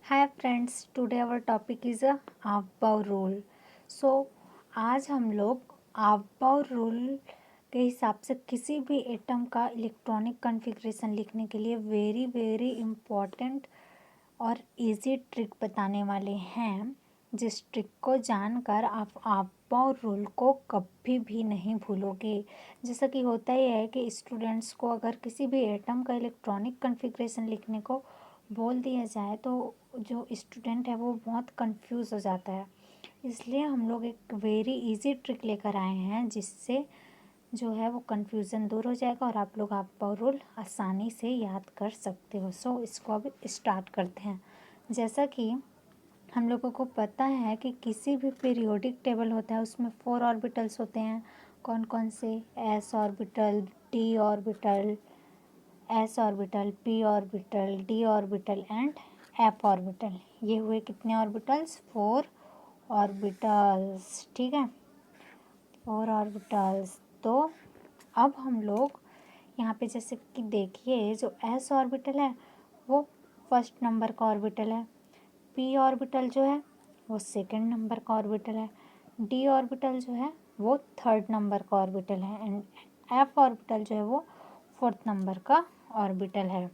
Hi friends, today our topic is a आव rule. सो आज हम लोग आव रूल के हिसाब से किसी भी एटम का इलेक्ट्रॉनिक कॉन्फ़िगरेशन लिखने के लिए वेरी वेरी इम्पॉर्टेंट और इजी ट्रिक बताने वाले हैं, जिस ट्रिक को जानकर आप आव रूल को कभी भी नहीं भूलोगे। जैसा कि होता ही है कि स्टूडेंट्स को अगर किसी भी एटम का इलेक्ट्रॉनिक कॉन्फ़िगरेशन लिखने को बोल दिया जाए तो जो स्टूडेंट है वो बहुत कंफ्यूज हो जाता है। इसलिए हम लोग एक वेरी इजी ट्रिक लेकर आए हैं जिससे जो है वो कन्फ्यूज़न दूर हो जाएगा और आप लोग आपका रूल आसानी से याद कर सकते हो। सो इसको अब स्टार्ट करते हैं। जैसा कि हम लोगों को पता है कि किसी भी पीरियोडिक टेबल होता है उसमें 4 ऑर्बिटल्स होते हैं। कौन कौन से? S orbital, D orbital, S orbital, P orbital, D orbital and F orbital. ये हुए कितने ऑर्बिटल्स? 4 ऑर्बिटल्स। ठीक है, 4 ऑर्बिटल्स। तो अब हम लोग यहाँ पे जैसे कि देखिए, जो एस ऑर्बिटल है वो फर्स्ट नंबर का ऑर्बिटल है, पी ऑर्बिटल जो है वो सेकंड नंबर का ऑर्बिटल है, डी ऑर्बिटल जो है वो थर्ड नंबर का ऑर्बिटल है एंड एफ ऑर्बिटल जो है वो फोर्थ नंबर का ऑर्बिटल है।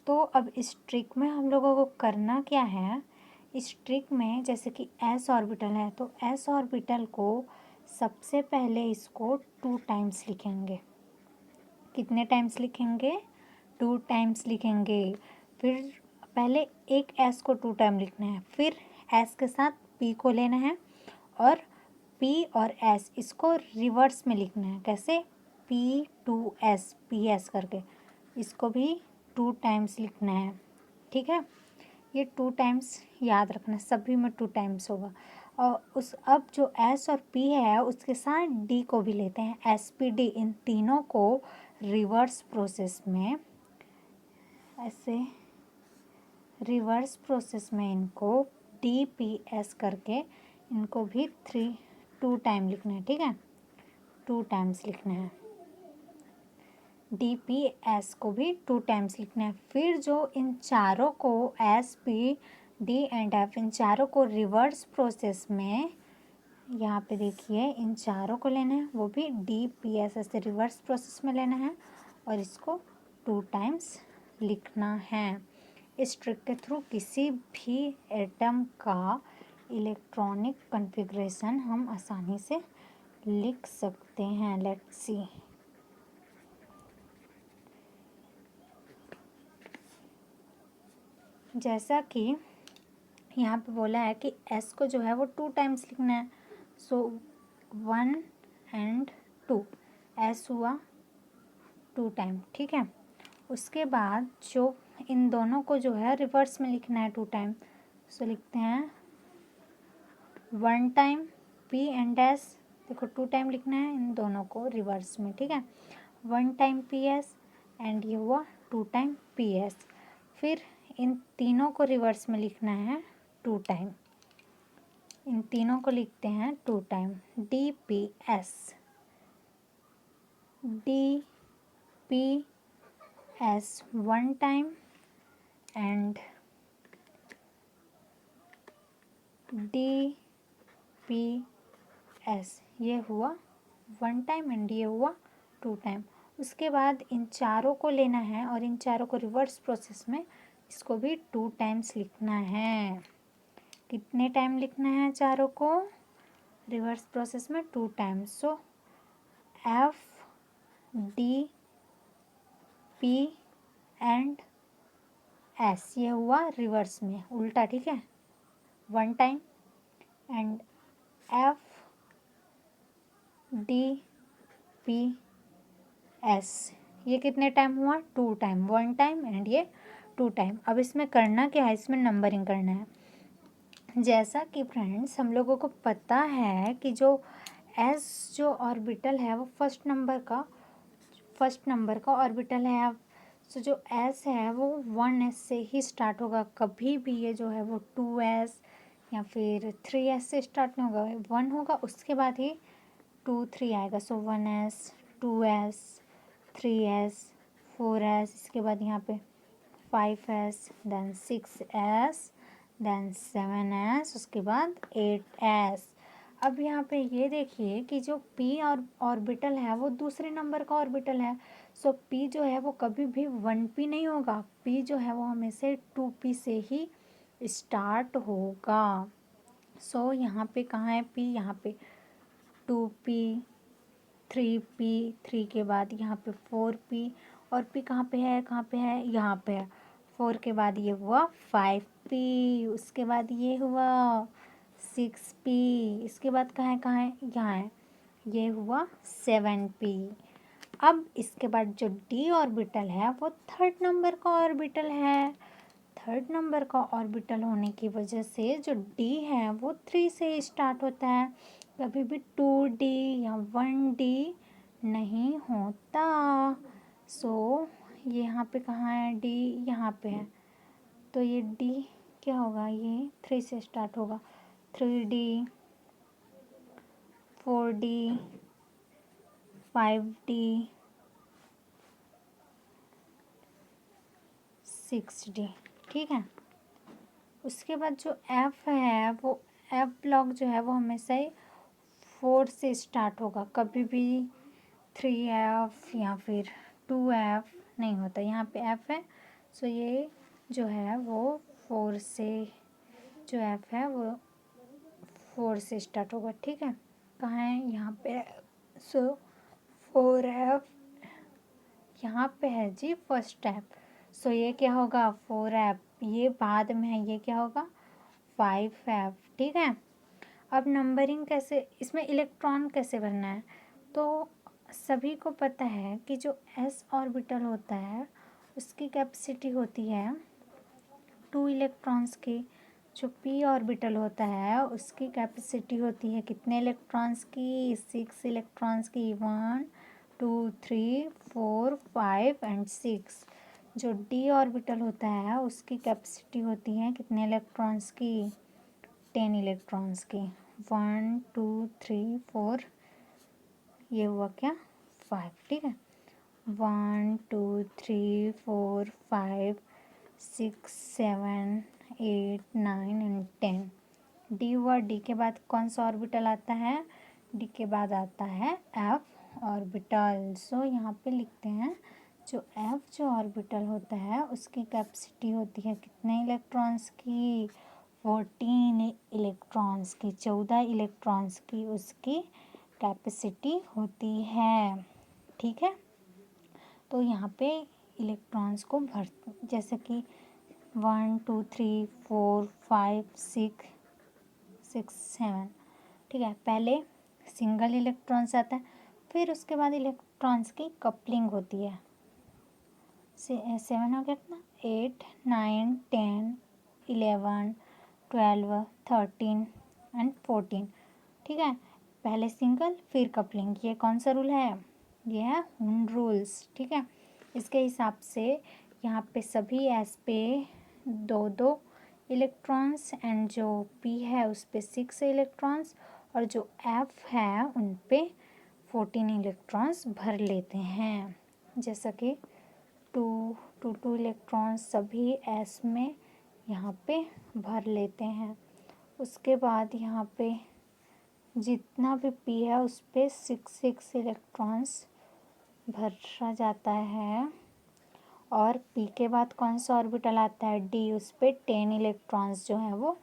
तो अब इस ट्रिक में हम लोगों को करना क्या है? इस ट्रिक में जैसे कि एस ऑर्बिटल है तो एस ऑर्बिटल को सबसे पहले इसको 2 टाइम्स लिखेंगे। कितने टाइम्स लिखेंगे? 2 टाइम्स लिखेंगे। फिर पहले एक एस को 2 टाइम लिखना है, फिर एस के साथ पी को लेना है और पी और एस इसको रिवर्स में लिखना है। कैसे? P to S, P S करके इसको भी 2 टाइम्स लिखना है। ठीक है, ये 2 टाइम्स याद रखना, सभी में 2 टाइम्स होगा। और उस अब जो एस और पी है उसके साथ डी को भी लेते हैं, एस पी डी। इन तीनों को रिवर्स प्रोसेस में ऐसे रिवर्स प्रोसेस में इनको डी पी एस करके इनको भी 2 टाइम लिखना है। ठीक है, 2 टाइम्स लिखना है। डी पी एस को भी 2 टाइम्स लिखना है। फिर जो इन चारों को S P D and F, इन चारों को रिवर्स प्रोसेस में यहाँ पे देखिए इन चारों को लेना है, वो भी डी पी एस ऐसे रिवर्स प्रोसेस में लेना है और इसको 2 टाइम्स लिखना है। इस ट्रिक के थ्रू किसी भी एटम का इलेक्ट्रॉनिक कॉन्फ़िगरेशन हम आसानी से लिख सकते हैं। Let's see. जैसा कि यहाँ पे बोला है कि एस को जो है वो 2 टाइम्स लिखना है। सो 1 एंड 2, एस हुआ 2 टाइम। ठीक है, उसके बाद जो इन दोनों को जो है रिवर्स में लिखना है 2 टाइम। सो लिखते हैं 1 टाइम पी एंड एस। देखो 2 टाइम लिखना है इन दोनों को रिवर्स में। ठीक है, 1 टाइम पी एस एंड ये हुआ 2 टाइम पी एस। फिर इन तीनों को रिवर्स में लिखना है 2 टाइम। इन तीनों को लिखते हैं 2 time. D P S, D P S 1 time and D P S, ये हुआ 1 टाइम एंड ये हुआ 2 टाइम। उसके बाद इन चारों को लेना है और इन चारों को रिवर्स प्रोसेस में इसको भी 2 टाइम्स लिखना है। कितने टाइम लिखना है चारों को? रिवर्स प्रोसेस में 2 times. So F D P and S, ये हुआ रिवर्स में उल्टा। ठीक है, 1 time and F D P S, ये कितने टाइम हुआ? 2 टाइम। 1 टाइम एंड ये 2 टाइम। अब इसमें करना क्या है? इसमें नंबरिंग करना है। जैसा कि फ्रेंड्स हम लोगों को पता है कि जो एस जो ऑर्बिटल है वो फर्स्ट नंबर का ऑर्बिटल है। अब सो जो एस है वो 1s से ही स्टार्ट होगा। कभी भी ये जो है वो 2s या फिर 3s से स्टार्ट नहीं होगा, 1 होगा उसके बाद ही 2 3 आएगा। सो 1s, 2s, 3s, 4s, इसके बाद यहाँ पे 5s, then 6s, then 7s, उसके बाद 8s। अब यहाँ पे ये देखिए कि जो p और ऑर्बिटल है वो दूसरे नंबर का ऑर्बिटल है। सो p जो है वो कभी भी 1p नहीं होगा, p जो है वो हमेशा 2p से ही स्टार्ट होगा। सो यहाँ पे कहाँ है p, यहाँ पे 2p, 3p, 3 के बाद यहाँ पे 4p, और p कहाँ पे है, कहाँ पे है, यहाँ पे है। 4 के बाद ये हुआ 5p, उसके बाद ये हुआ 6p, इसके बाद कहाँ है, यहाँ है, ये हुआ 7p। अब इसके बाद जो d ऑर्बिटल है वो थर्ड नंबर का ऑर्बिटल है। थर्ड नंबर का ऑर्बिटल होने की वजह से जो d है वो 3 से स्टार्ट होता है, कभी भी 2d या 1d नहीं होता। सो ये यहाँ पे कहाँ है d, यहाँ पे है, तो ये d क्या होगा, ये 3 से स्टार्ट होगा। 3d, 4d, 5d, 6d, ठीक है। उसके बाद जो f है वो f ब्लॉक जो है वो हमेशा ही 4 से स्टार्ट होगा, कभी भी 3f या फिर 2f नहीं होता। यहाँ पे f है, सो ये जो है वो 4 से, जो f है वो 4 से स्टार्ट होगा, ठीक है। कहाँ है, यहाँ पे, सो 4f यहाँ पे है जी फर्स्ट f। सो ये क्या होगा 4f, ये बाद में है, ये क्या होगा 5f, ठीक है। अब नंबरिंग कैसे, इसमें इलेक्ट्रॉन कैसे भरना है, तो सभी को पता है कि जो s ऑर्बिटल होता है उसकी कैपेसिटी होती है 2 इलेक्ट्रॉन्स की। जो p ऑर्बिटल होता है उसकी कैपेसिटी होती है कितने इलेक्ट्रॉन्स की, 6 इलेक्ट्रॉन्स की, 1 2 3 4 5 एंड 6। जो d ऑर्बिटल होता है उसकी कैपेसिटी होती है कितने इलेक्ट्रॉन्स की, 10 इलेक्ट्रॉन्स की। 1 2 3 4, ये हुआ क्या 5, ठीक है। 1 2 3 4 5 6 7 8 9 एंड 10। डी हुआ, डी के बाद कौन सा ऑर्बिटल आता है, डी के बाद आता है एफ ऑर्बिटल। सो यहाँ पे लिखते हैं जो एफ जो ऑर्बिटल होता है उसकी कैपेसिटी होती है कितने इलेक्ट्रॉन्स की, 14 इलेक्ट्रॉन्स की, 14 इलेक्ट्रॉन्स की उसकी कैपेसिटी होती है, ठीक है। तो यहाँ पे इलेक्ट्रॉन्स को भर, जैसे कि 1 2 3 4 5 6 7, ठीक है। पहले सिंगल इलेक्ट्रॉन्स आता है, फिर उसके बाद इलेक्ट्रॉन्स की कपलिंग होती है। 7 हो गया कितना, 8 9 10 11 12 13 एंड 14, ठीक है। पहले सिंगल फिर कपलिंग, ये कौन सा रूल है, ये है हुन रूल्स, ठीक है। इसके हिसाब से यहाँ पे सभी एस पे 2 इलेक्ट्रॉन्स एंड जो पी है उस पे 6 इलेक्ट्रॉन्स, और जो एफ है उन पे 14 इलेक्ट्रॉन्स भर लेते हैं। जैसा कि 2 इलेक्ट्रॉन्स सभी एस में यहाँ पे भर लेते हैं। उसके बाद यहाँ पे जितना भी पी है उस पे 6 इलेक्ट्रॉन्स भरा जाता है, और पी के बाद कौन सा ऑर्बिटल आता है, डी, उस पे 10 इलेक्ट्रॉन्स जो हैं वो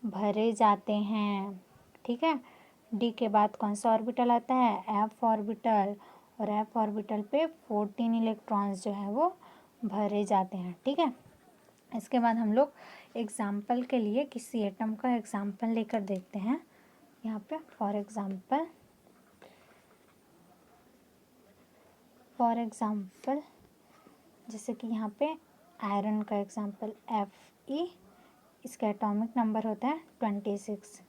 भरे जाते हैं, ठीक है। डी के बाद कौन सा ऑर्बिटल आता है, एफ ऑर्बिटल, और एफ ऑर्बिटल पे 14 इलेक्ट्रॉन्स जो है वो भरे जाते हैं, ठीक है। इसके बाद हम लोग एग्जाम्पल के लिए किसी एटम का एग्जाम्पल लेकर देखते हैं। यहाँ पे फॉर एग्जाम्पल जैसे कि यहाँ पे आयरन का एग्जाम्पल Fe, इसका एटॉमिक नंबर होता है 26।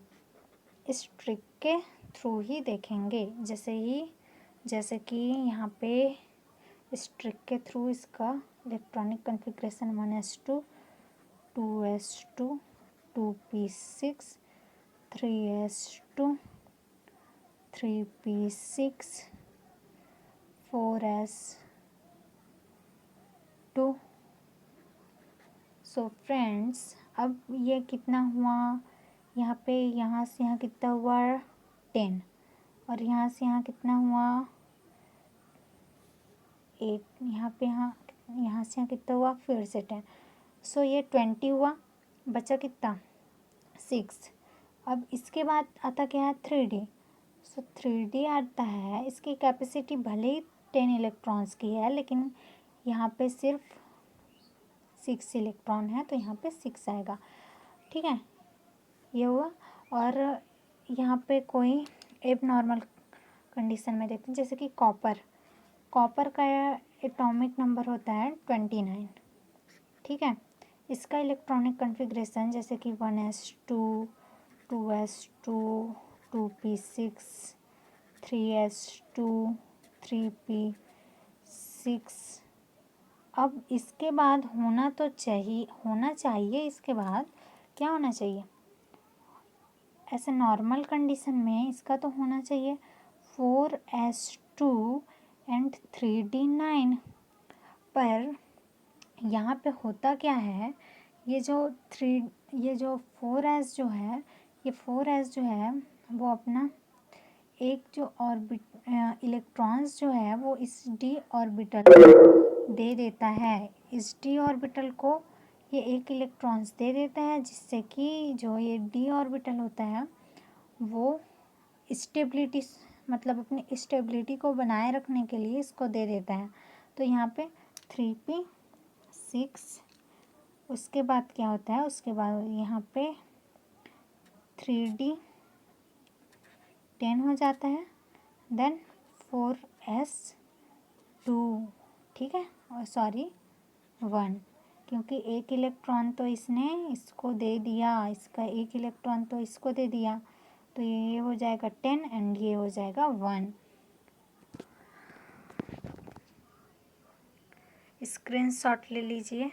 इस ट्रिक के थ्रू ही देखेंगे, जैसे कि यहाँ पे इस ट्रिक के थ्रू इसका electronic configuration 1s2 2s2 2p6 3s2 3p6 4s2। So friends, अब ये कितना हुआ, यहाँ पे यहाँ से यहाँ कितना हुआ 10, और यहाँ से यहाँ कितना हुआ 8, यहाँ पे यहाँ से यहाँ कितना हुआ फिर से 10। सो ये 20 हुआ, बचा कितना 6। अब इसके बाद आता क्या है 3D। सो 3D आता है, इसकी कैपेसिटी भले ही 10 इलेक्ट्रॉन्स की है, लेकिन यहाँ पे सिर्फ 6 इलेक्ट्रॉन है, तो यहाँ पे 6 आएगा। ठीक है, ये हुआ। और यहाँ पे कोई एब नॉर्मल कंडीशन में देखते हैं, जैसे कि कॉपर का एटॉमिक नंबर होता है 29। ठीक है, इसका इलेक्ट्रॉनिक कन्फिग्रेशन जैसे कि 1s2, 2s2, 2p6, 3s2, 3p6। अब इसके बाद होना चाहिए इसके बाद क्या होना चाहिए, ऐसे नॉर्मल कंडीशन में इसका तो होना चाहिए 4s2 एंड 3d9। पर यहाँ पे होता क्या है, ये जो 4s जो है, ये 4s जो है वो अपना एक जो इलेक्ट्रॉन्स जो है वो इस d ऑर्बिटल दे देता है। इस d ऑर्बिटल को ये एक इलेक्ट्रॉन्स दे देता है, जिससे कि जो ये d ऑर्बिटल होता है वो स्टेबिलिटी, मतलब अपनी स्टेबिलिटी को बनाए रखने के लिए इसको दे देता है। तो यहाँ पे 3p6, उसके बाद क्या होता है, उसके बाद यहाँ पे 3d10 हो जाता है, देन 4s2। ठीक है, और सॉरी 1, क्योंकि एक इलेक्ट्रॉन तो इसने इसको दे दिया, इसका एक इलेक्ट्रॉन तो इसको दे दिया, तो ये हो जाएगा 10 एंड ये हो जाएगा 1। स्क्रीनशॉट ले लीजिए।